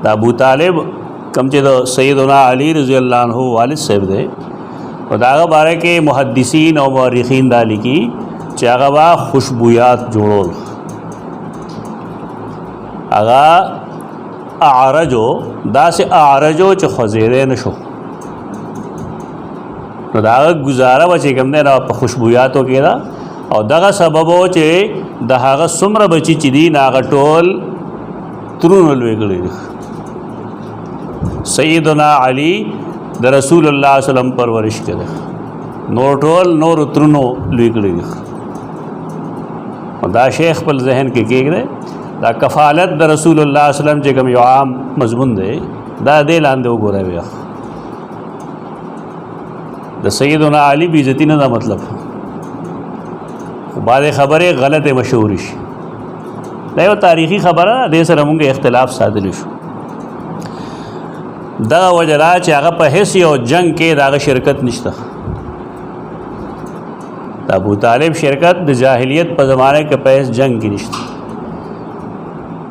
دا ابو طالب کم چې د سیدنا علی رضی الله عنه والد صاحب دی او دا هغه باره کې محدثین او مورخین دا لیکي چې هغه با خوشبویات جوړول، هغه اعرجو داسې اعرجو چې خوځېدی نه شو، نو دا هغه ګزاره به چې کوم دی نو په خوشبویاتو کې ده او دغه سبب و چې د هغه څومره بچي چې دي هغه ټول ترونه لوی کړي دي. سیدنا علی د رسول الله صلی الله علیه وسلم پرورش کړي، نور ټول نور ترونو لوی کړي دي. دا شیخ خپل ذهن کې کېږي دا کفالت د رسول الله صلی الله علیه وسلم چې کوم یو عام مضمون دی دا دې لاندې وګورئ بیا د سیدنا علی بی عزتی نه دا مطلب بعض خبرې غلط مشهور شي، دا یو تاریخي خبره ده، دې سره موږ اختلاف ساتلی شو. دا وجه چې هغه په هیڅ یو جنگ کې داغه شرکت نشته. دا ابو طالب شرکت د جاهلیت په زمانه کې په هیڅ جنگ کې نشته.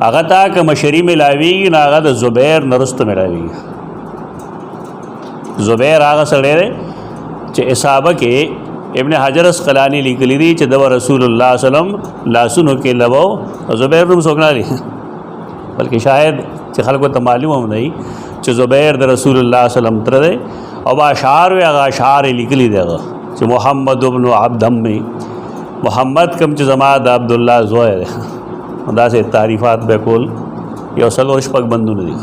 هغه تا که مشری ملاویږي نه هغه د زبیر نرستو ملاویږي. زبیر هغه سړی دی چې اصحابه کې ابن حجر اسقلانی لیکلی دی چې د رسول الله صلی الله علیه وسلم لاسونو کې لبو زبیر نوم څوک نه دی، بلکې شاید چې خلکو ته معلوم هم نه چې زبیر د رسول الله صلی الله علیه وسلم تر دی او اشعار وی هغه اشعار لیکلی دی چې محمد ابن عبد امي، محمد کم چې زما د عبد الله زوی دی، داسې تعریفات به کول یو څلور شپږ بندونه دي.